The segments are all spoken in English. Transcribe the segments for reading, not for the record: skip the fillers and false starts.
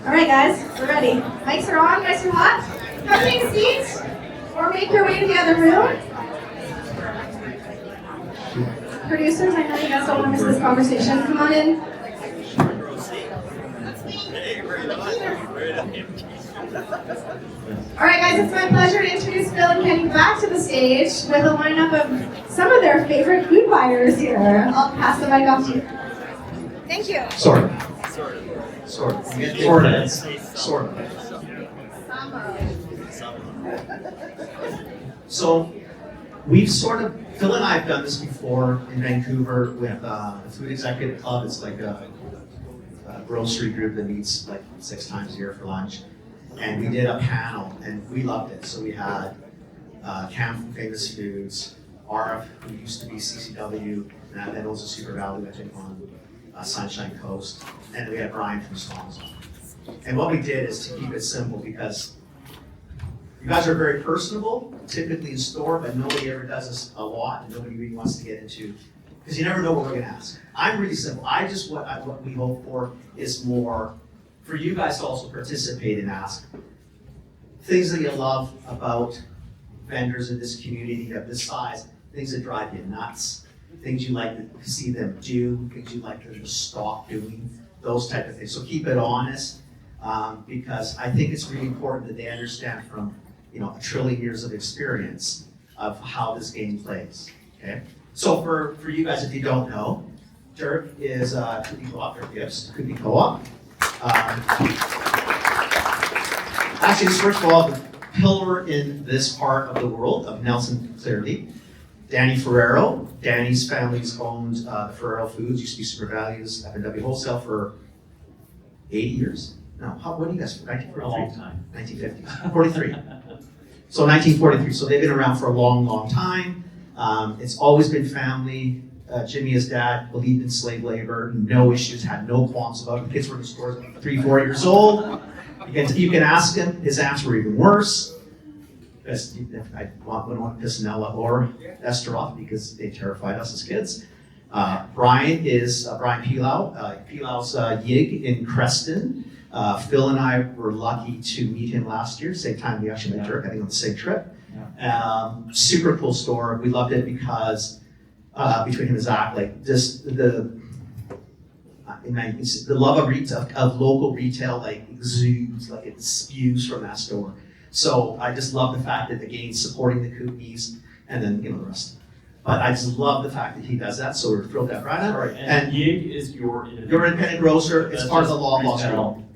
All right, guys, we're ready. Mics are on, nice and hot. Come take a seat or make your way to the other room. Producers, I know you guys don't want to miss this conversation. Come on in. All right, guys, it's my pleasure to introduce Bill and Kenny back to the stage with a lineup of some of their favorite food buyers here. I'll pass the mic off to you. Thank you. Sort of. So we've sort of, Phil and I have done this before in Vancouver with the Food Executive Club. It's like a grocery group that meets like 6 times a year for lunch. And we did a panel and we loved it. So we had Cam from Famous Foods, Arif, who used to be CCW, and then owns a Super Value, I think, on Sunshine Coast. And then we had Brian from Stongs on. And what we did is to keep it simple because you guys are very personable, typically in store, but nobody ever does this a lot, and nobody really wants to get into, because you never know what we're going to ask. I'm really simple. What we hope for is more for you guys to also participate and ask things that you love about vendors in this community of this size, things that drive you nuts, things you like to see them do, things you like to just stop doing, those type of things. So keep it honest, because I think it's really important that they understand from a trillion years of experience of how this game plays. Okay. So for you guys, if you don't know, Dirk is Kootenay Co-op, Dirk Gibbs, Kootenay Co-op. Actually, first of all, the pillar in this part of the world of Knudsen, clearly. Danny Ferraro. Danny's family's owned the Ferraro Foods, used to be Super Values, F&W Wholesale for 80 years. No, what do you guys, 1943? A long time. 1950s, 43. So 1943, so they've been around for a long, long time. It's always been family. Jimmy, his dad, believed in slave labor, no issues, had no qualms about it. The kids were in the stores at 3, 4 years old. You can ask him, his aunts were even worse. I wouldn't want to piss Nella or Esther off because they terrified us as kids. Brian is Brian Pealow. Pealow's Yig in Creston. Phil and I were lucky to meet him last year, same time we actually met Dirk, I think on the same trip. Super cool store. We loved it because between him and Zach, like just the love of local retail like exudes, like it spews from that store. So I just love the fact that again supporting the Kootenays and then the rest. But I just love the fact that he does that. So we're thrilled to have Brian. Right. And Yig is your independent grocer. It's part of the Loblaws Group.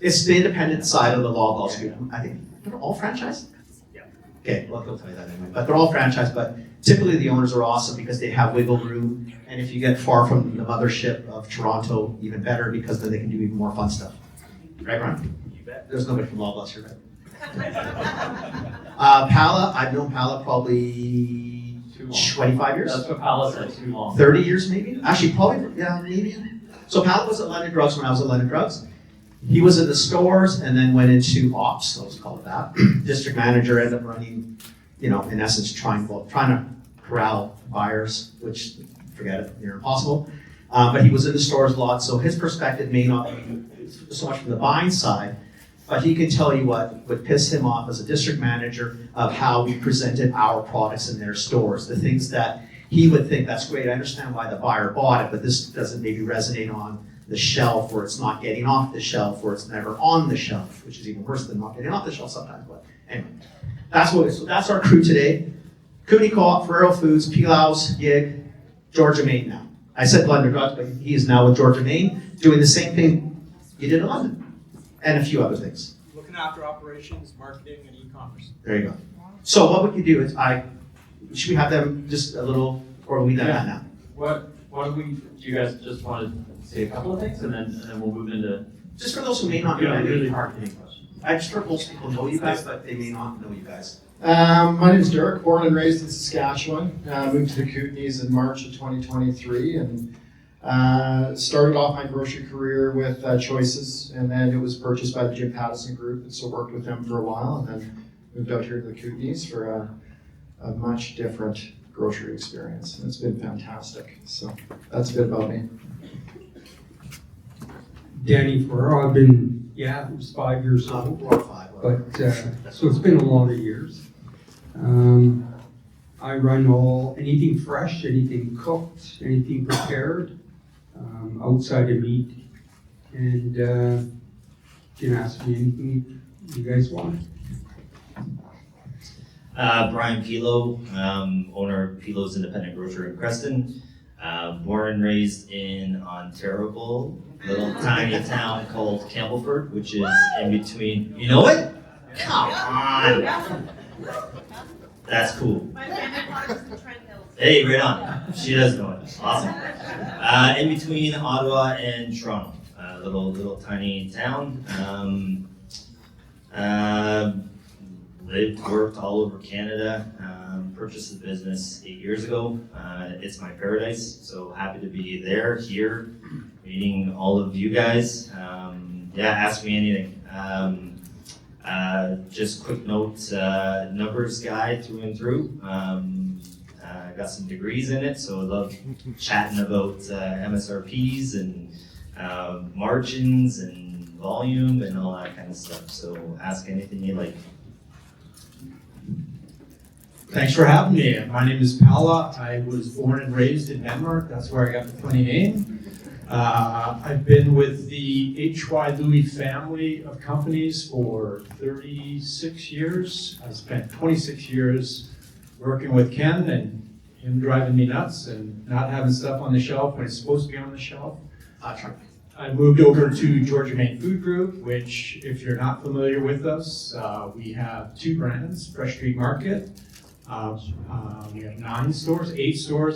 It's the independent side of the Loblaws Group. I think they're all franchised. Yeah. Okay, well he'll tell you that anyway. But they're all franchised. But typically the owners are awesome because they have wiggle room. And if you get far from the mothership of Toronto, even better because then they can do even more fun stuff. Right, Brian? You bet. There's nobody from Loblaws here, right? Palle, I've known Palle probably 25 years. That's what Palle said, too long. 30 years maybe? Actually, probably, yeah, maybe. So Palle was at London Drugs when I was at London Drugs. He was in the stores and then went into ops, let's call it that. District manager, ended up running, in essence, trying to corral buyers, which, forget it, they're impossible. But he was in the stores a lot, so his perspective may not be so much from the buying side, but he can tell you what would piss him off as a district manager of how we presented our products in their stores. The things that he would think, that's great, I understand why the buyer bought it, but this doesn't maybe resonate on the shelf, or it's not getting off the shelf, or it's never on the shelf, which is even worse than not getting off the shelf sometimes. But anyway, that's our crew today. Kootenay Co-op, Ferraro Foods, Pealow's, Yig, Georgia Maine now. I said London Drugs, but he is now with Georgia Maine, doing the same thing you did in London, and a few other things. Looking after operations, marketing, and e-commerce. There you go. So what we can do is, should we have them just a little, or are we done that now? What do you guys just want to say a couple of things and then we'll move into. Just for those who may not know, really hard hitting questions. I'm sure most people know you guys, but they may not know you guys. My name is Dirk, born and raised in Saskatchewan. Moved to the Kootenays in March of 2023 and started off my grocery career with Choices, and then it was purchased by the Jim Pattison Group, and so worked with them for a while, and then moved out here to the Kootenays for a much different grocery experience, and it's been fantastic. So that's a bit about me. Danny Ferraro. I've been Yeah, it was 5 years old. 4 or 5. But, so it's been a lot of years. I run anything fresh, anything cooked, anything prepared, outside of meat. And you can ask me anything you guys want. Brian Pealow, owner of Pealow's Independent Grocer in Creston. Born and raised in Ontario, little tiny town called Campbellford, which is in between. You know it? Come on! That's cool. My family farms in Trent Hills. Hey, right on. She does know it. Awesome. In between Ottawa and Toronto, little tiny town. Lived, worked all over Canada. Purchased the business 8 years ago. It's my paradise. So happy to be there, here, meeting all of you guys. Yeah, ask me anything. Just quick note, numbers guy through and through. Got some degrees in it, so I love chatting about MSRPs and margins and volume and all that kind of stuff. So ask anything you like. Thanks for having me. My name is Palle. I was born and raised in Denmark. That's where I got the funny name. I've been with the H.Y. Louis family of companies for 36 years. I spent 26 years working with Ken and him driving me nuts and not having stuff on the shelf when it's supposed to be on the shelf. I moved over to Georgia Main Food Group, which, if you're not familiar with us, we have 2 brands, Fresh Street Market. We have 8 stores,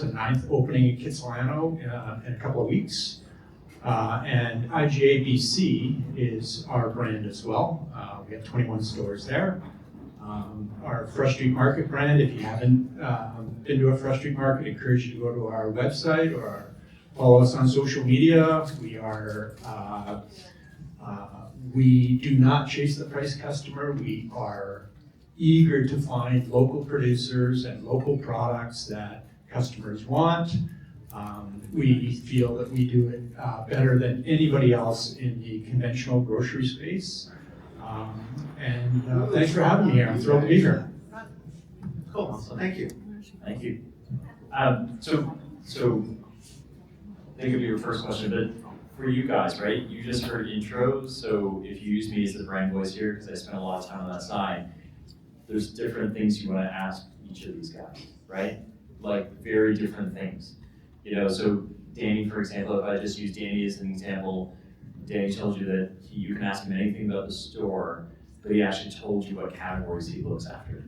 a 9th opening in Kitsilano in a couple of weeks. And IGA BC is our brand as well. We have 21 stores there. Our Fresh Street Market brand, if you haven't been to a Fresh Street Market, I encourage you to go to our website or follow us on social media. We do not chase the price customer. We are eager to find local producers and local products that customers want. We feel that we do it better than anybody else in the conventional grocery space. Thanks for having me here. I'm thrilled to be here. Cool. Thank you. Thank you. So think of your first question, but for you guys, right? You just heard intros, so if you use me as the brand voice here, because I spent a lot of time on that side, there's different things you want to ask each of these guys, right? Like very different things. You know, so Danny, for example, if I just use Danny as an example, Danny told you that you can ask him anything about the store, but he actually told you what categories he looks after,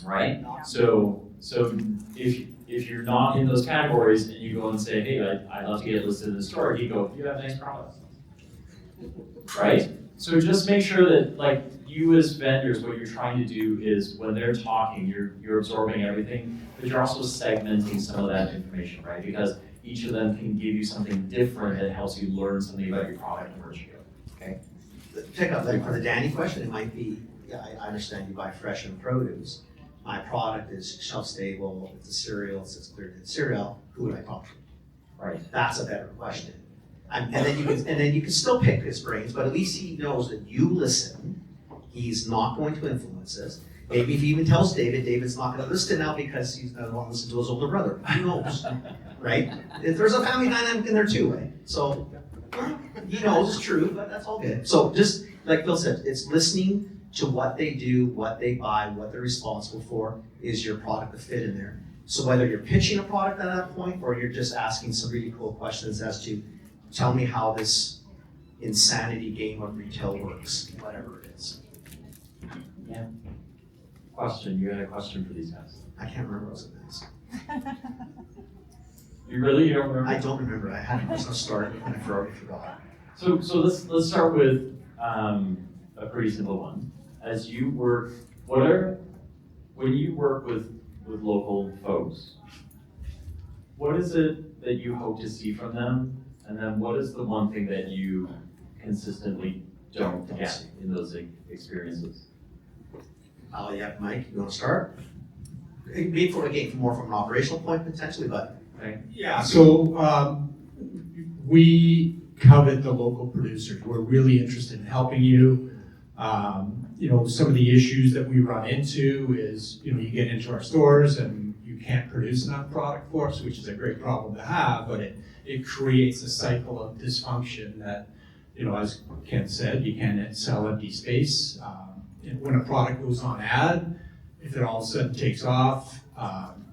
right? So if you're not in those categories and you go and say, hey, I'd love to get listed in the store, he'd go, you have nice products, right? So just make sure that, like, you as vendors, what you're trying to do is when they're talking, you're absorbing everything, but you're also segmenting some of that information, right? Because each of them can give you something different that helps you learn something about your product and where to go, okay? Pick up like for the Danny question, it might be, yeah, I understand you buy fresh and produce. My product is shelf stable, it's a cereal, it's clear to cereal, who would I talk to? Right. That's a better question. And then you can still pick his brains, but at least he knows that you listen. He's not going to influence this. Maybe if he even tells David's not going to listen now because he's not going to listen to his older brother. Who knows, right? There's a family dynamic in there too, right? So he knows it's true, but that's all good. So just like Phil said, it's listening to what they do, what they buy, what they're responsible for. Is your product a fit in there? So whether you're pitching a product at that point or you're just asking some really cool questions as to tell me how this insanity game of retail works, whatever it is. Yeah. Question, you had a question for these guys. I can't remember what I was going to ask. You don't remember? I don't remember. I had a start and I already forgot. So let's start with a pretty simple one. As you work, when you work with local folks, what is it that you hope to see from them? And then what is the one thing that you consistently don't get in those experiences? Yeah, Mike, you want to start? Maybe more from an operational point potentially, but. Yeah, so we covet the local producers. We're really interested in helping you. Some of the issues that we run into is, you get into our stores and you can't produce enough product for us, which is a great problem to have, but it creates a cycle of dysfunction that, as Ken said, you can't sell empty space. When a product goes on ad, if it all of a sudden takes off,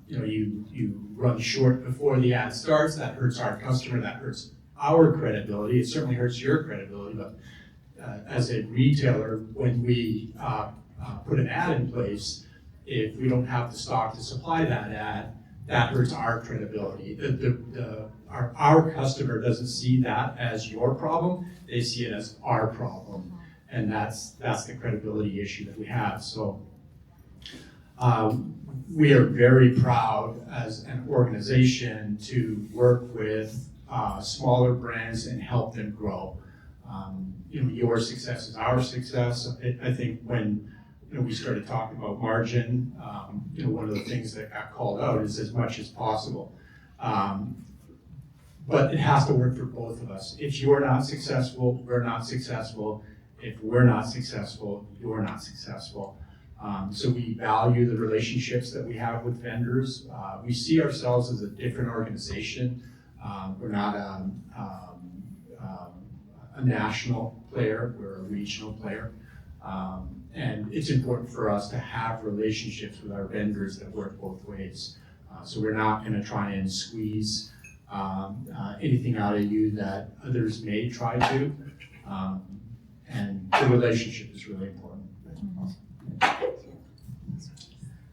you run short before the ad starts, that hurts our customer, that hurts our credibility. It certainly hurts your credibility, but as a retailer, when we put an ad in place, if we don't have the stock to supply that ad, that hurts our credibility. Our customer doesn't see that as your problem, they see it as our problem. And that's the credibility issue that we have. So we are very proud as an organization to work with smaller brands and help them grow. Your success is our success. I think when we started talking about margin, one of the things that got called out is as much as possible. But it has to work for both of us. If you're not successful, we're not successful. If we're not successful, you're not successful. So we value the relationships that we have with vendors. We see ourselves as a different organization. We're not a national player, we're a regional player. And it's important for us to have relationships with our vendors that work both ways. So we're not going to try and squeeze anything out of you that others may try to. And the relationship is really important.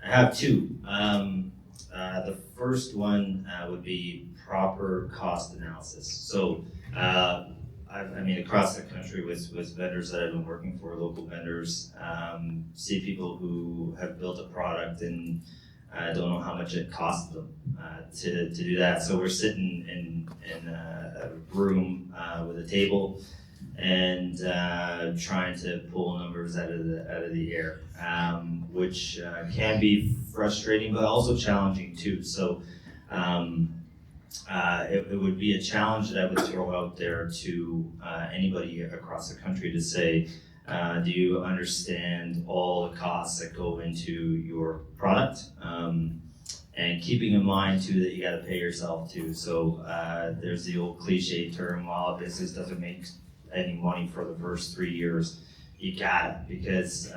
I have two. The first one would be proper cost analysis. So, across the country with vendors that I've been working for, local vendors, see people who have built a product and don't know how much it costs them to do that. So we're sitting in a room with a table and trying to pull numbers out of the air, which can be frustrating, but also challenging too. So it would be a challenge that I would throw out there to anybody across the country to say, do you understand all the costs that go into your product? And keeping in mind too that you got to pay yourself too. So there's the old cliche term, while a business doesn't make any money for the first 3 years, you gotta, because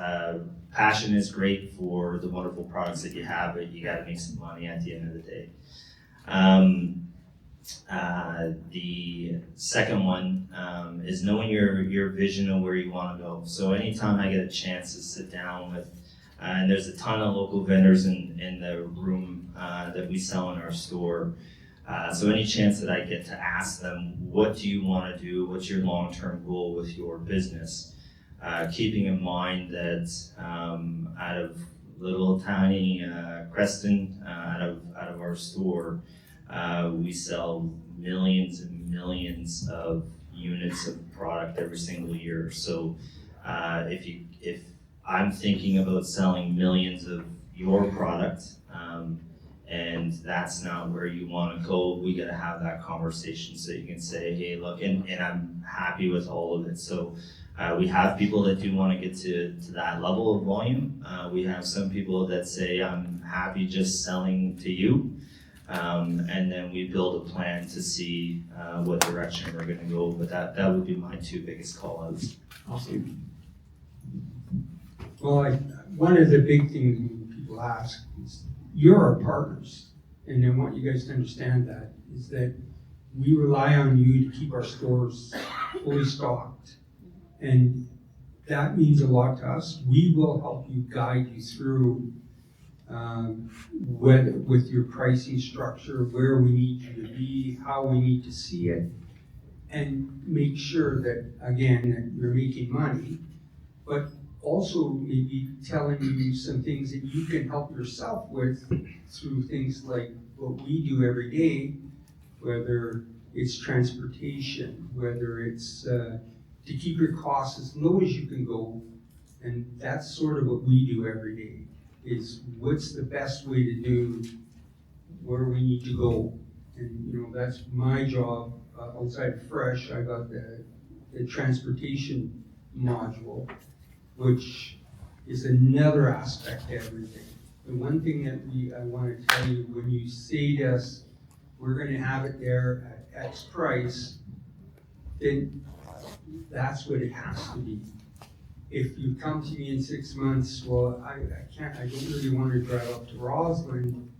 passion is great for the wonderful products that you have, but you gotta make some money at the end of the day. The second one is knowing your vision of where you want to go. So anytime I get a chance to sit down with, and there's a ton of local vendors in the room that we sell in our store. So any chance that I get to ask them, what do you want to do? What's your long-term goal with your business? Keeping in mind that out of little tiny Creston, out of our store, we sell millions and millions of units of product every single year. So if I'm thinking about selling millions of your product, and that's not where you want to go, we got to have that conversation so you can say, hey, look, and I'm happy with all of it. So we have people that do want to get to that level of volume. We have some people that say, I'm happy just selling to you. And then we build a plan to see what direction we're going to go. But that would be my two biggest call-outs. Awesome. Well, one of the big things when people ask is, you're our partners, and I want you guys to understand that, is that we rely on you to keep our stores fully stocked. And that means a lot to us. We will help you, guide you through with your pricing structure, where we need you to be, how we need to see it, and make sure that, again, that you're making money, but also maybe telling you some things that you can help yourself with through things like what we do every day, whether it's transportation, whether it's to keep your costs as low as you can go. And that's sort of what we do every day, is what's the best way to do where we need to go. And that's my job outside of fresh, I got the transportation module, which is another aspect to everything. The one thing that I want to tell you, when you say to us, we're going to have it there at X price, then that's what it has to be. If you come to me in 6 months, well, I don't really want to drive up to Roslyn,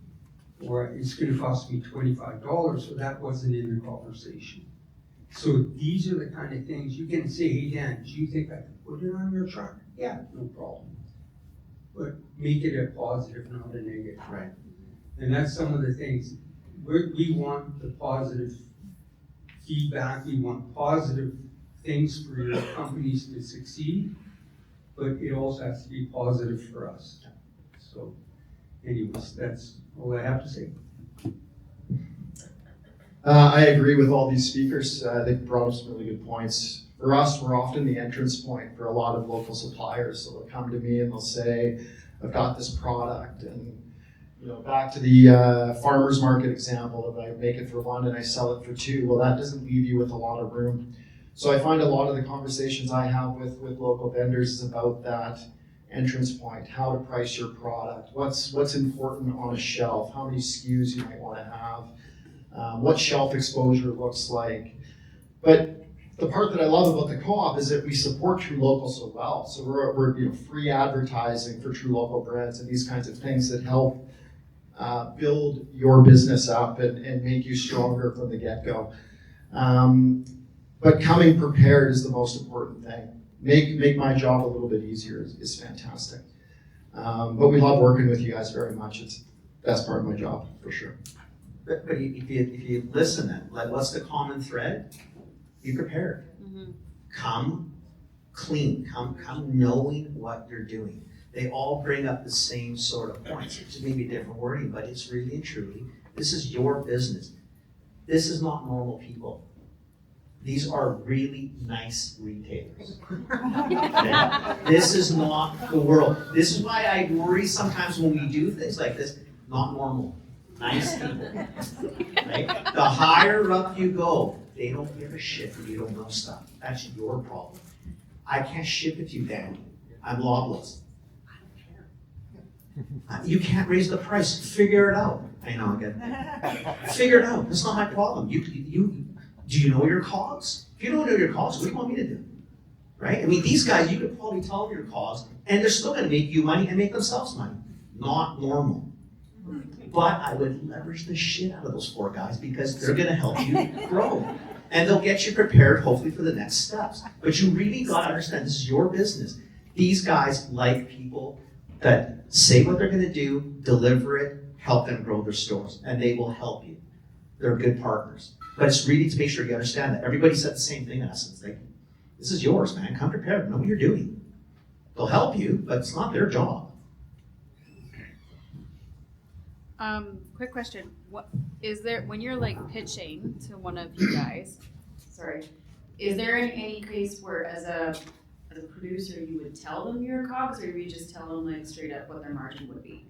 or it's going to cost me $25, so that wasn't in the conversation. So these are the kind of things you can say, hey Dan, do you think I can put it on your truck? Yeah, no problem. But make it a positive, not a negative. Right. And that's some of the things. We want the positive feedback, we want positive things for your companies to succeed, but it also has to be positive for us. So anyways, that's all I have to say. I agree with all these speakers. They brought up some really good points. For us, we're often the entrance point for a lot of local suppliers. So they'll come to me and they'll say, I've got this product, and back to the farmer's market example, if I make it for one and I sell it for two, well, that doesn't leave you with a lot of room. So I find a lot of the conversations I have with local vendors is about that entrance point, how to price your product, what's important on a shelf, how many SKUs you might want to have, what shelf exposure looks like. But the part that I love about the co-op is that we support True Local so well. So we're free advertising for True Local brands and these kinds of things that help build your business up and make you stronger from the get-go. But coming prepared is the most important thing. Make my job a little bit easier is fantastic. But we love working with you guys very much. It's the best part of my job, for sure. But if you listen then, like, what's the common thread? Be prepared. Mm-hmm. Come clean. Come knowing what you're doing. They all bring up the same sort of points. It's maybe different wording, but it's really and truly, this is your business. This is not normal people. These are really nice retailers. Okay? This is not the world. This is why I worry sometimes when we do things like this. Not normal. Nice people. Right? The higher up you go, they don't give a shit if you don't know stuff. That's your problem. I can't ship it to you, Dan. I'm lobless. You can't raise the price. Figure it out. I know, I get it. Figure it out. That's not my problem. Do you know your costs? If you don't know your costs, what do you want me to do? Right? I mean, these guys, you could probably tell them your costs, and they're still going to make you money and make themselves money. Not normal. But I would leverage the shit out of those four guys because they're going to help you grow. And they'll get you prepared, hopefully, for the next steps. But you really got to understand, this is your business. These guys like people that say what they're going to do, deliver it, help them grow their stores, and they will help you. They're good partners. But it's really to make sure you understand that. Everybody said the same thing in essence. Like, this is yours, man. Come prepared. Know what you're doing. They'll help you, but it's not their job. Quick question. What is there when you're like pitching to one of you guys? Sorry, is there any case where as a producer you would tell them your costs, or you just tell them like straight up what their margin would be?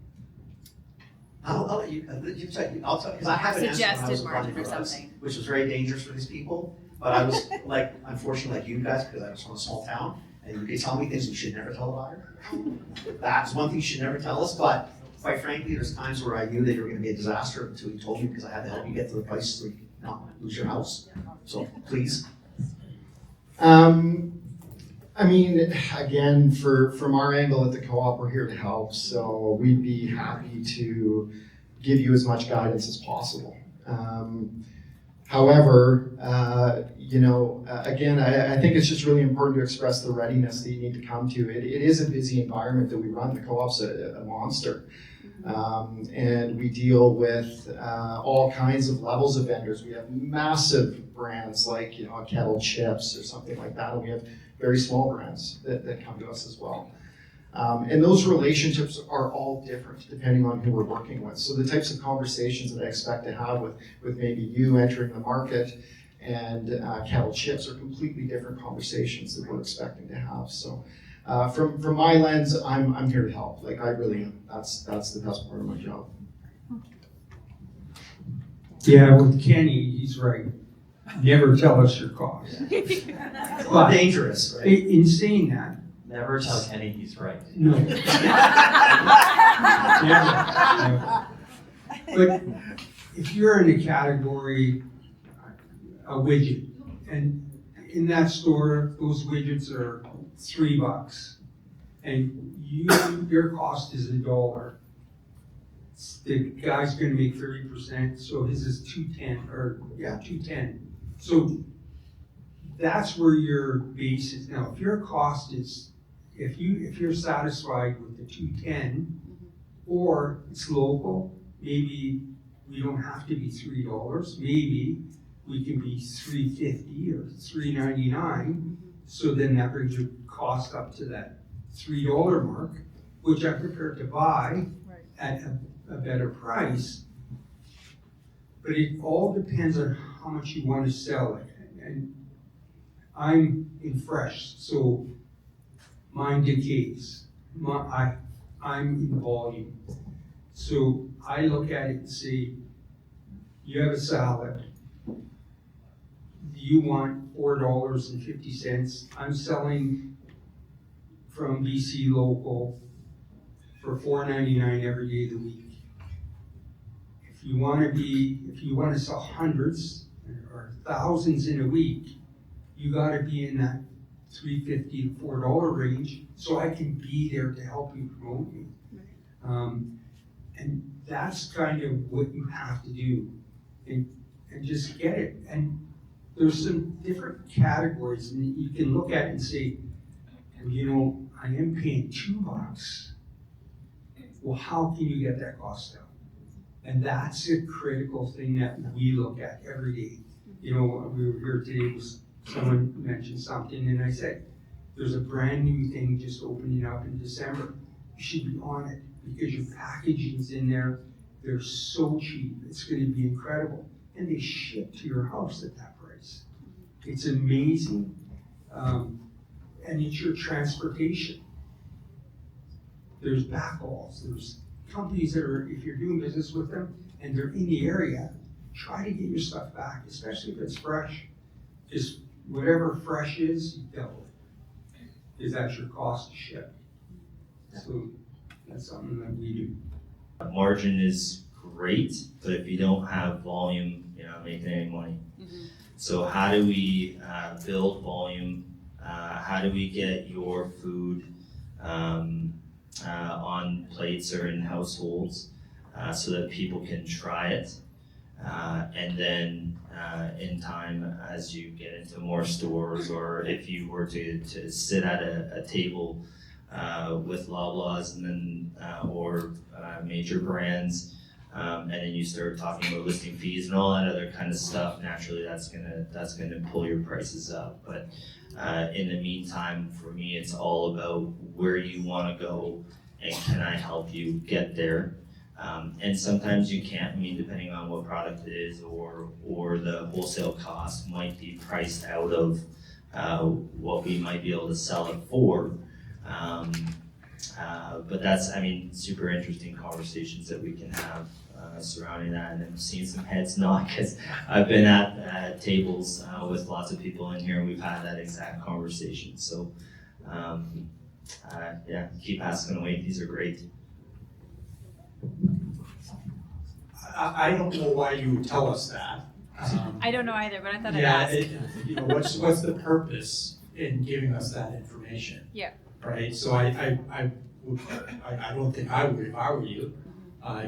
I'll let you tell because I have an answer when I was Suggested a margin project or for us, something. which was very dangerous for these people. But I was like, unfortunately, like you guys, because I was from a small town, and you could tell me things you should never tell a buyer. That's one thing you should never tell us. But quite frankly, there's times where I knew that you were going to be a disaster until you told me, because I had to help you get to the price so you not lose your house. So please. I mean, again, from our angle at the co-op, we're here to help. So we'd be happy to give you as much guidance as possible. However, again, I think it's just really important to express the readiness that you need to come to. It is a busy environment that we run. The co-op's a monster. And we deal with all kinds of levels of vendors. We have massive brands like, a Kettle Chips or something like that. And we have very small brands that come to us as well. And those relationships are all different depending on who we're working with. So the types of conversations that I expect to have with maybe you entering the market and Kettle Chips are completely different conversations that we're expecting to have. So from my lens, I'm here to help. Like, I really am. That's the best part of my job. Yeah, with Kenny, he's right. never tell us your cost. It's a little But dangerous, right? in saying that, Never tell Kenny he's right. no. Never. But if you're in a category, a widget, and in that store, those widgets are $3, and your cost is $1. The guy's gonna make 30%, so his is $2.10. So that's where your base is. Now, if your cost is, if you're satisfied with the $2.10, or it's local, maybe we don't have to be $3, maybe we can be $3.50 or $3.99, so then that brings your cost up to that $3 mark, which I'm prepared to buy at a better price. But it all depends on how much you want to sell it. And I'm in fresh, so mine decays. I'm in volume. So I look at it and say, you have a salad. You want $4.50. I'm selling from BC local for $4.99 every day of the week. If you want to sell hundreds or thousands in a week, you got to be in that $3.50 to $4 range, so I can be there to help you promote me. And that's kind of what you have to do, and just get it. And there's some different categories, and you can look at it and say, well, you know, I am paying $2. Well, how can you get that cost down? And that's a critical thing that we look at every day. You know, we were here today, someone mentioned something, and I said, there's a brand new thing just opening up in December. You should be on it, because your packaging's in there. They're so cheap. It's going to be incredible. And they ship to your house at that price. It's amazing. And it's your transportation. There's backhauls. There's companies that are, if you're doing business with them and they're in the area, try to get your stuff back, especially if it's fresh. Just whatever fresh is, you double it, because that's your cost to ship. So that's something that we do. Margin is great, but if you don't have volume, you're not making any money. So how do we build volume? How do we get your food on plates or in households so that people can try it? And then in time, as you get into more stores, or if you were to sit at a table with Loblaws and then or major brands, and then you start talking about listing fees and all that other kind of stuff, naturally that's gonna pull your prices up. But in the meantime, for me, it's all about where you want to go and can I help you get there. And sometimes you can't. I mean, depending on what product it is, or the wholesale cost might be priced out of what we might be able to sell it for. But that's, I mean, super interesting conversations that we can have surrounding that. And I'm seeing some heads nod because I've been at tables with lots of people in here and we've had that exact conversation. So yeah, keep asking away. These are great. I don't know why you would tell us that. I don't know either, but I thought I'd Yeah, ask. you know, what's the purpose in giving us that information? Yeah. Right, so I don't think I would if I were you.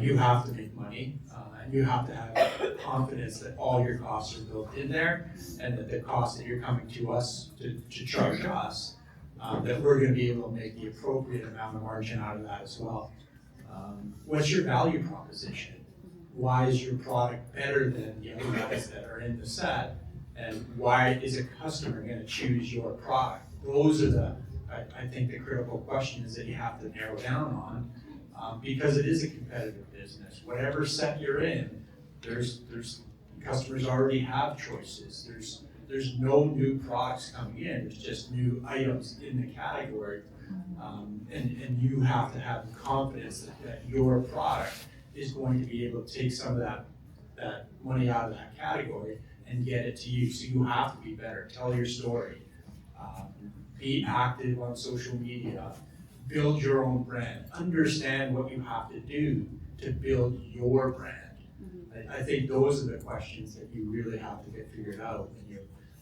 You have to make money, and you have to have confidence that all your costs are built in there, and that the costs that you're coming to us to charge us, that we're gonna be able to make the appropriate amount of margin out of that as well. What's your value proposition? Why is your product better than the other guys that are in the set? And why is a customer gonna choose your product? Those are I think the critical questions that you have to narrow down on, because it is a competitive business. Whatever set you're in, there's customers already have choices. There's no new products coming in. There's just new items in the category, and you have to have confidence that your product is going to be able to take some of that money out of that category and get it to you. So you have to be better. Tell your story. Be active on social media. Build your own brand. Understand what you have to do to build your brand. I think those are the questions that you really have to get figured out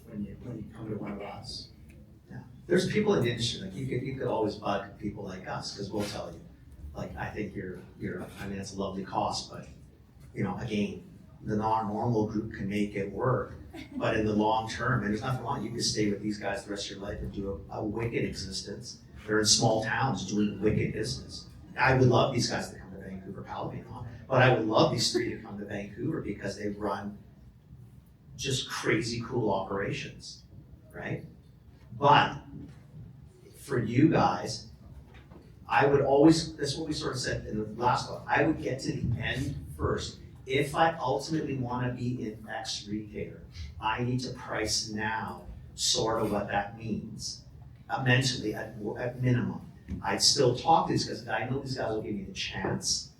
when you come to one of us. Yeah. There's people in the industry, like you could always bug people like us, because we'll tell you, like, I think you're, I mean, it's a lovely cost, but, you know, again, the non-normal group can make it work, but in the long term, and there's nothing wrong, you can stay with these guys the rest of your life and do a wicked existence. They're in small towns doing wicked business. I would love these guys to come to Vancouver, Palle, but I would love these three to come to Vancouver because they run just crazy cool operations, right? But for you guys, I would always, that's what we sort of said in the last one, I would get to the end first. If I ultimately want to be in X retailer, I need to price now sort of what that means, mentally at minimum. I'd still talk to these guys, I know these guys will give me the chance.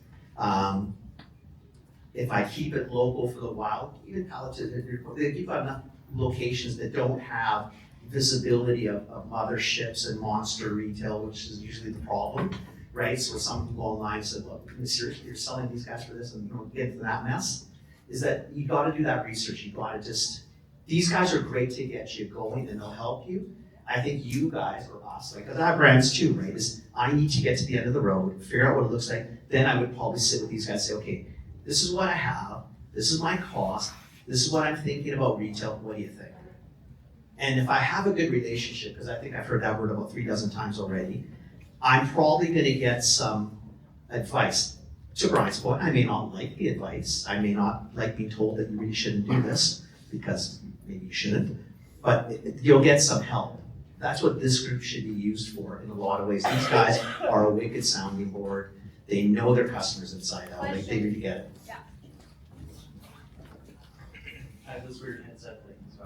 If I keep it local for the while, even you've got enough locations that don't have visibility of motherships and monster retail, which is usually the problem, right? So some people online said, look, seriously, you're selling these guys for this and you don't get into that mess, is that you gotta do that research. You gotta just, these guys are great to get you going and they'll help you. I think you guys, or us, like, because I have brands too, right? Is I need to get to the end of the road, figure out what it looks like, then I would probably sit with these guys and say, okay, this is what I have, this is my cost, this is what I'm thinking about retail, what do you think? And if I have a good relationship, because I think I've heard that word about 3 dozen times already, I'm probably gonna get some advice. To Brian's point, I may not like the advice, I may not like being told that you really shouldn't do this, because maybe you shouldn't, but you'll get some help. That's what this group should be used for in a lot of ways. These guys are a wicked sounding board. They know their customers inside out, like they really get it. Yeah. I have this weird headset thing, so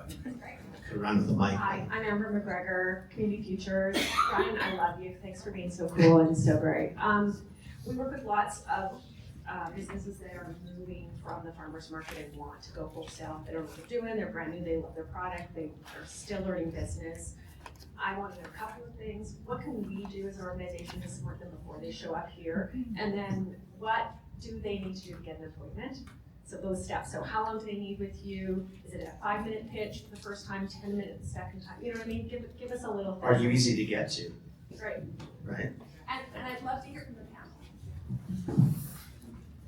Could run with the mic. Hi, I'm Amber McGregor, Community Futures. Brian, I love you. Thanks for being so cool and so great. We work with lots of businesses that are moving from the farmer's market and want to go wholesale. They don't know what they're doing, they're brand new, they love their product, they are still learning business. I want to know a couple of things. What can we do as an organization to support them before they show up here? And then what do they need to do to get an appointment? So those steps. So how long do they need with you? Is it a 5-minute pitch for the first time, 10 minutes the second time? You know what I mean? Give us a little thing. Are you easy to get to, Right. right? And I'd love to hear from the panel.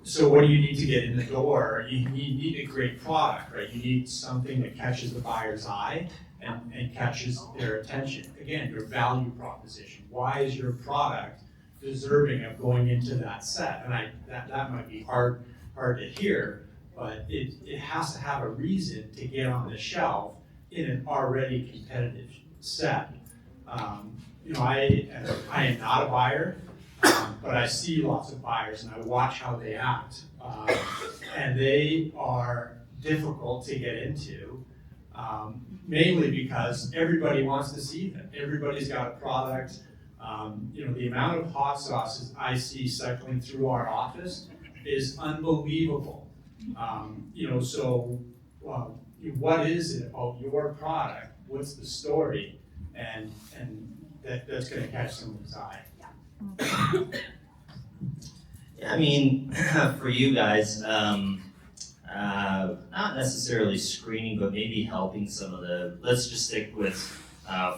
So what do you need to get in the door? You need a great product, right? You need something that catches the buyer's eye and catches their attention. Again, your value proposition. Why is your product deserving of going into that set? And that might be hard to hear, but it has to have a reason to get on the shelf in an already competitive set. You know, I am not a buyer, but I see lots of buyers and I watch how they act. And they are difficult to get into, mainly because everybody wants to see them. Everybody's got a product. You know, the amount of hot sauces I see cycling through our office is unbelievable. You know, so what is it about your product? What's the story? And that's gonna catch someone's eye. Yeah, I mean, for you guys, not necessarily screening, but maybe helping some of the, let's just stick with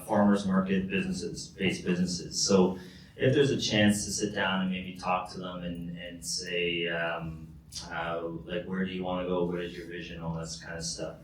farmers market based businesses. So if there's a chance to sit down and maybe talk to them and say, like, where do you want to go? What is your vision? All that kind of stuff.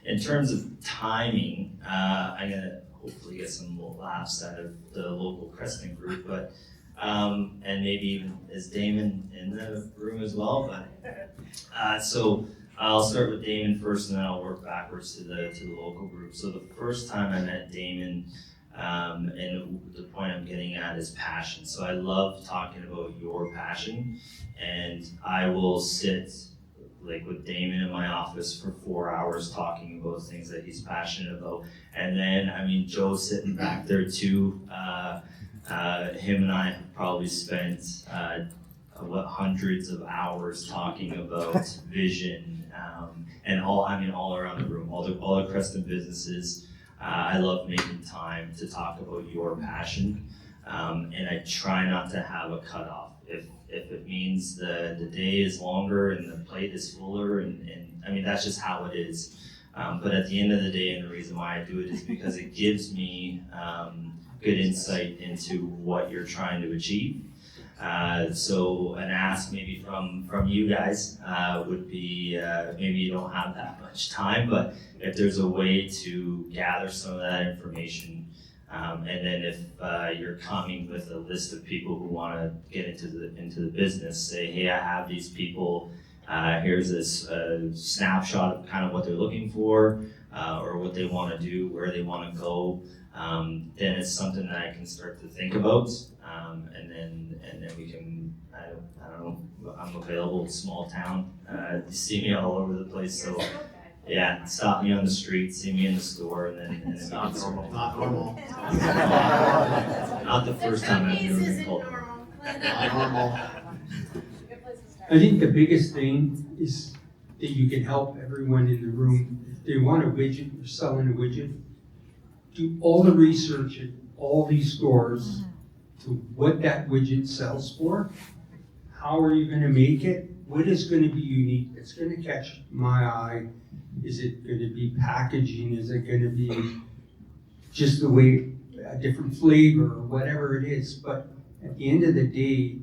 In terms of timing, I'm gonna hopefully get some laughs out of the local Creston group, but and maybe even is Damon in the room as well. But so I'll start with Damon first, and then I'll work backwards to the local group. So the first time I met Damon, and the point I'm getting at is passion. So I love talking about your passion, and I will sit like with Damon in my office for 4 hours talking about things that he's passionate about. And then, I mean, Joe's sitting back there too. Him and I have probably spent hundreds of hours talking about vision, and all around the room, all the Creston businesses. I love making time to talk about your passion, and I try not to have a cutoff. If it means the day is longer and the plate is fuller, and I mean, that's just how it is. But at the end of the day, and the reason why I do it is because it gives me good insight into what you're trying to achieve. So an ask maybe from you guys would be, maybe you don't have that much time, but if there's a way to gather some of that information, and then if you're coming with a list of people who want to get into the business, say, hey, I have these people, here's this snapshot of kind of what they're looking for, or what they want to do, where they want to go, then it's something that I can start to think about, and then we can, I don't know, I'm available in small town, you see me all over the place, so yeah, stop me on the street, see me in the store, and then It's not normal. Not normal. Not the first time I've ever been called. Not normal. I think the biggest thing is that you can help everyone in the room. If they want a widget, you're selling a widget, do all the research at all these stores to what that widget sells for. How are you gonna make it? What is gonna be unique that's gonna catch my eye? Is it gonna be packaging? Is it gonna be just the way, a different flavor or whatever it is? But at the end of the day,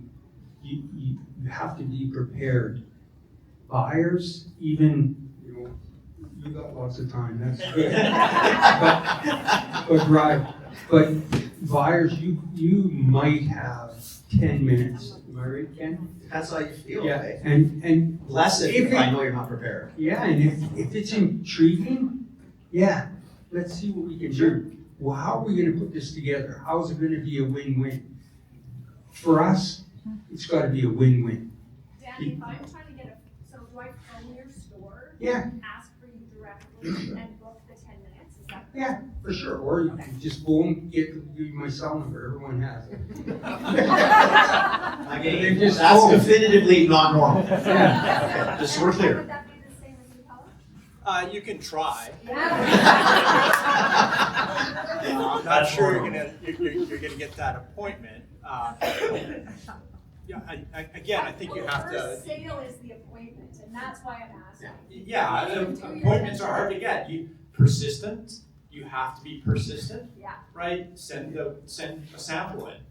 you have to be prepared. Buyers, even, you got lots of time, that's good. But buyers, you might have 10 minutes. Am I right, Ken? That's how you feel, Yeah, right? and Less if I know you're not prepared. yeah, and if it's intriguing, yeah, let's see what we can do. Well, how are we gonna put this together? How is it gonna be a win-win? For us, it's gotta be a win-win. Danny, if I'm trying to get so do I phone your store? Yeah. Ask for you directly and book the 10 minutes, is that? Yeah, for sure, or you can just phone, give you my cell number, everyone has it. Again, Just that's phone. definitively not normal. Yeah. Okay, just so we're clear. Would that be the same as you, Palle? You can try. Yeah. I'm not sure you're gonna get that appointment. Yeah, I think you have The to. first sale is the appointment, and that's why I'm asking. Yeah, appointments are hard to get. You have to be persistent. Yeah. Right? Send a sample in,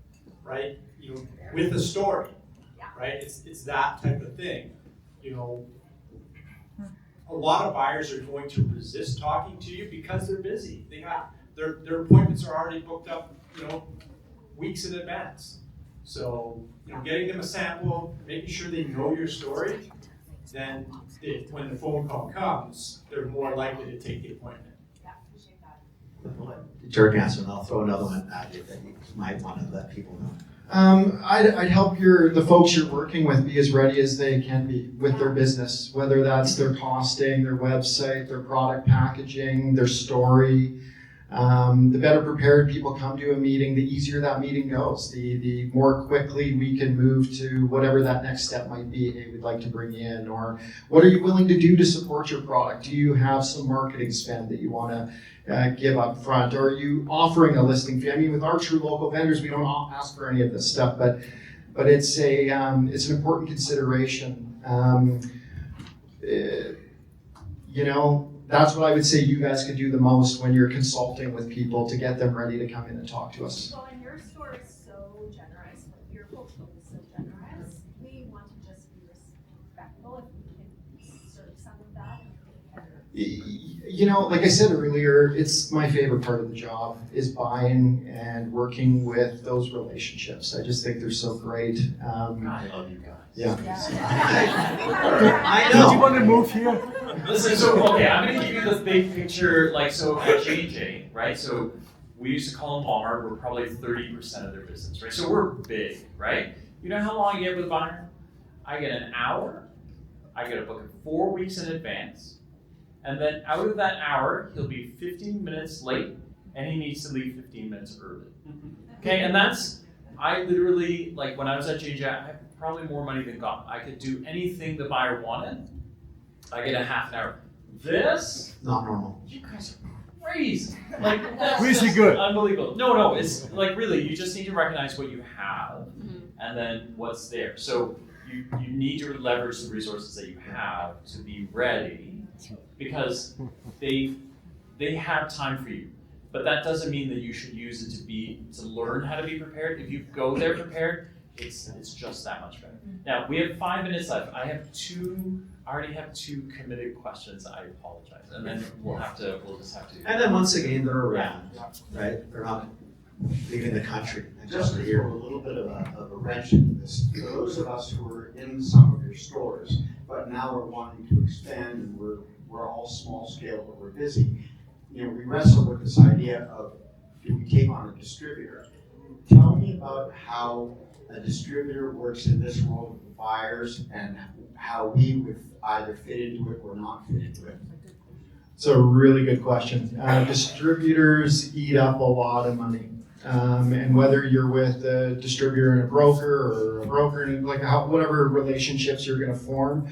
right? With a story. Yeah. Right? It's that type of thing. A lot of buyers are going to resist talking to you because they're busy. They have their appointments are already booked up, weeks in advance. So, getting them a sample, making sure they know your story, then when the phone call comes, they're more likely to take the appointment. Yeah, appreciate that. Dirk answer, and I'll throw another one at you that you might want to let people know. I'd help the folks you're working with be as ready as they can be with their business, whether that's their costing, their website, their product packaging, their story. The better prepared people come to a meeting, the easier that meeting goes. The more quickly we can move to whatever that next step might be. Hey, we'd like to bring you in, or what are you willing to do to support your product? Do you have some marketing spend that you want to give up front? Or are you offering a listing fee? I mean, with our true local vendors, we don't ask for any of this stuff, but it's it's an important consideration. That's what I would say you guys could do the most when you're consulting with people to get them ready to come in and talk to us. Well, and your store is so generous, your portfolio is so generous. We want to just be respectful if we can serve some of that. Like I said earlier, it's my favorite part of the job is buying and working with those relationships. I just think they're so great. I love you guys. Yeah. I know. Do you want to move here? Listen, so I'm gonna give you the big picture. So at J&J, right? So we used to call them Walmart. We're probably 30% of their business, right? So we're big, right? You know how long you get with a buyer? I get an hour. I get to book it 4 weeks in advance, and then out of that hour, he'll be 15 minutes late, and he needs to leave 15 minutes early. Okay, and I literally, when I was at J&J, I probably more money than gone. I could do anything the buyer wanted. I get a half an hour. This, Not normal. you guys are crazy. Like that's Crazy just good. unbelievable. No, it's like really, you just need to recognize what you have and then what's there. So you need to leverage the resources that you have to be ready because they have time for you. But that doesn't mean that you should use it to learn how to be prepared. If you go there prepared, it's just that much better. Now we have 5 minutes left. I already have 2 committed questions. I apologize, and then we'll just have to. And then once again, they're around, right? They're not leaving the country. Just to throw a little bit of a wrench into this, for those of us who are in some of your stores, but now we're wanting to expand and we're all small scale, but we're busy. You know, we wrestle with this idea of, do we take on a distributor? Tell me about how a distributor works in this world of buyers and how we would either fit into it or not fit into it. It's a really good question. Distributors eat up a lot of money. And whether you're with a distributor and a broker and like whatever relationships you're going to form,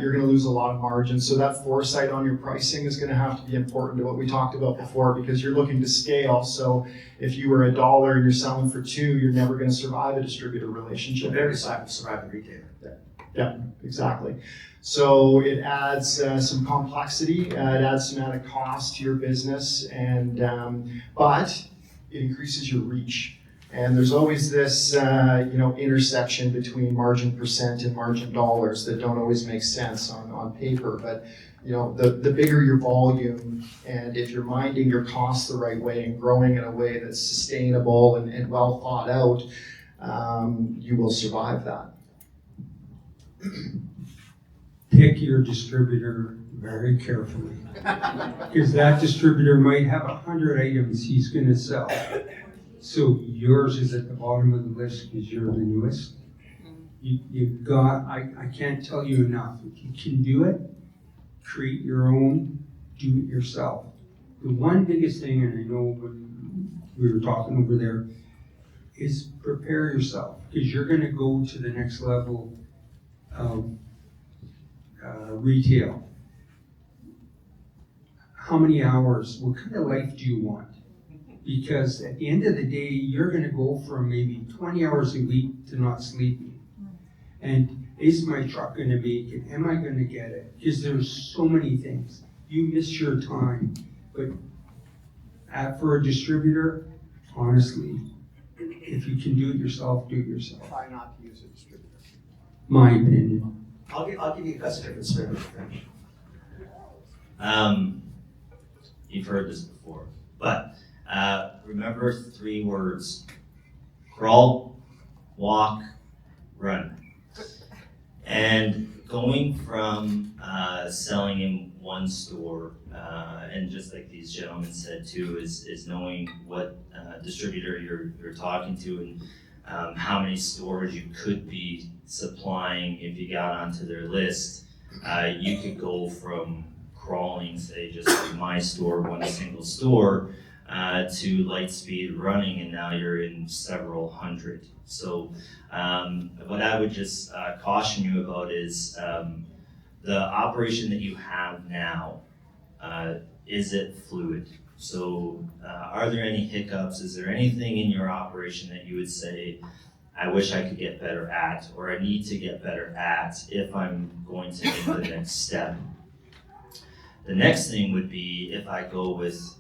you're going to lose a lot of margin. So that foresight on your pricing is going to have to be important to what we talked about before, because you're looking to scale. So if you were $1 and you're selling for $2, you're never going to survive a distributor relationship. Very survive the retailer. Yeah, exactly. So it adds some complexity, it adds some added cost to your business, and but it increases your reach. And there's always this intersection between margin percent and margin dollars that don't always make sense on paper. But the bigger your volume, and if you're minding your costs the right way and growing in a way that's sustainable and well thought out, you will survive that. Pick your distributor very carefully, because that distributor might have 100 items he's going to sell. So yours is at the bottom of the list because you're the newest. I can't tell you enough. If you can do it, create your own, do it yourself. The one biggest thing, and I know when we were talking over there, is prepare yourself, because you're going to go to the next level of retail. How many hours? What kind of life do you want? Because at the end of the day, you're going to go from maybe 20 hours a week to not sleeping. And is my truck going to make it? Am I going to get it? Because there's so many things. You miss your time. But for a distributor, honestly, if you can do it yourself, do it yourself. Try not to use a distributor. My opinion. I'll give you guys a different spin. You've heard this before, but remember 3 words: crawl, walk, run. And going from selling in one store, and just like these gentlemen said too, is knowing what distributor you're talking to and how many stores you could be supplying if you got onto their list. You could go from crawling, say, just in my store, one single store, to light speed running, and now you're in several hundred. So what I would just caution you about is the operation that you have now, is it fluid? So are there any hiccups? Is there anything in your operation that you would say, I wish I could get better at, or I need to get better at if I'm going to make the next step? The next thing would be, if I go with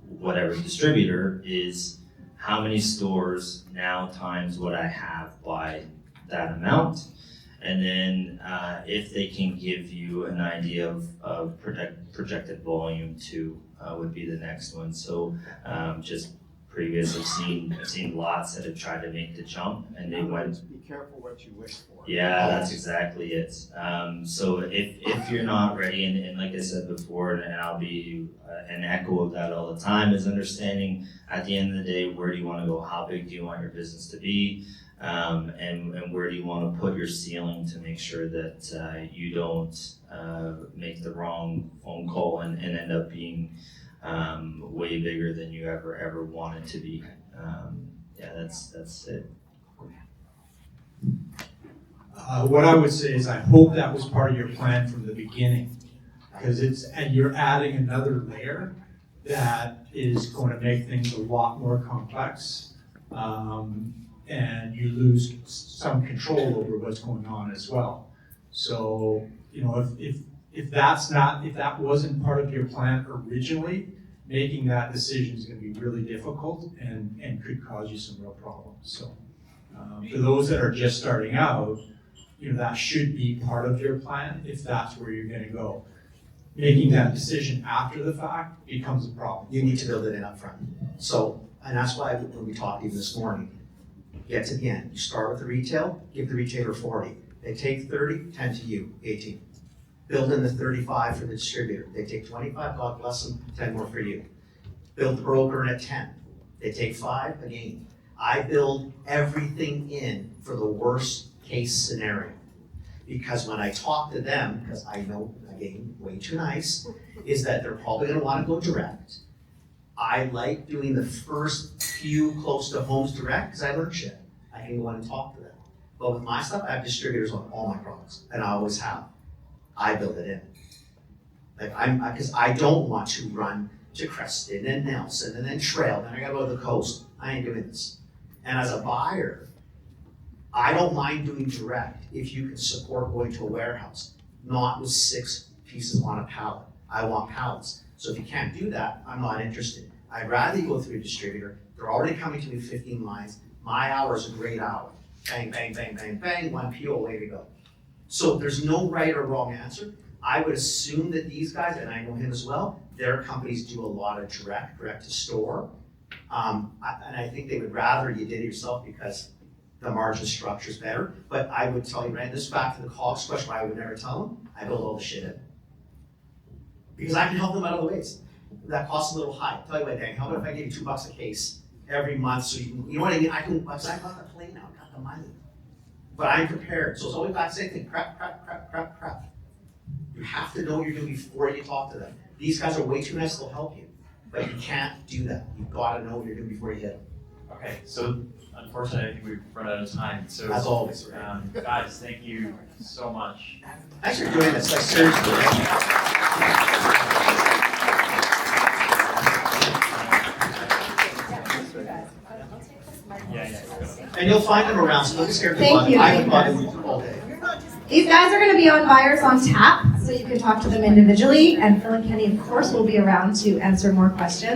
whatever distributor, is how many stores now times what I have by that amount. And then if they can give you an idea of projected volume too, would be the next one. So just previous, I've seen lots that have tried to make the jump and they went. Be careful what you wish for. Yeah, that's exactly it. So if you're not ready, and like I said before, and I'll be an echo of that all the time, is understanding at the end of the day, where do you want to go? How big do you want your business to be? And where do you want to put your ceiling to make sure that you don't make the wrong phone call and end up being way bigger than you ever wanted to be. Yeah, that's it. What I would say is I hope that was part of your plan from the beginning, because and you're adding another layer that is going to make things a lot more complex, and you lose some control over what's going on as well. So, you know, if that wasn't part of your plan originally, making that decision is going to be really difficult and could cause you some real problems. So, for those that are just starting out, you know, that should be part of your plan if that's where you're going to go. Making that decision after the fact becomes a problem. You need to build it in up front. So, and that's why when we talked even this morning, get to the end. You start with the retail, give the retailer 40. They take 30, 10 to you, 18. Build in the 35 for the distributor. They take 25, God bless them, 10 more for you. Build the broker in at 10. They take 5, again. I build everything in for the worst case scenario. Because when I talk to them, because I know, again, way too nice, is that they're probably gonna wanna go direct. I like doing the first few close to homes direct, because I learn shit. I can go in and talk to them. But with my stuff, I have distributors on all my products, and I always have. I build it in. Like because I don't want to run to Creston and Nelson and then Trail, then I gotta go to the coast. I ain't doing this. And as a buyer, I don't mind doing direct if you can support going to a warehouse, not with 6 pieces on a pallet. I want pallets. So if you can't do that, I'm not interested. I'd rather you go through a distributor. They're already coming to me with 15 lines. My hour is a great hour. Bang, bang, bang, bang, bang, 1 PO, away we go. So there's no right or wrong answer. I would assume that these guys, and I know him as well, their companies do a lot of direct to store. And I think they would rather you did it yourself because the margin structure is better. But I would tell you, right, this back to the cost question, I would never tell them, I build all the shit in. Because I can help them out of the ways. That costs a little high. Tell you what, Dan, how about if I give you $2 a case every month so you know what I mean? I got the plane now, I got the money. But I'm prepared. So it's always back to the same thing, prep. You have to know what you're doing before you talk to them. These guys are way too nice, they'll help you. But you can't do that. You've got to know what you're doing before you hit them. Okay, so unfortunately, I think we've run out of time. So, as always, guys, thank you so much. Thanks for doing this. Like seriously. And you'll find them around, so don't be scared to Thank you. I would buy them all day. These guys are going to be on Buyers on Tap, so you can talk to them individually. And Phil and Kenny, of course, will be around to answer more questions.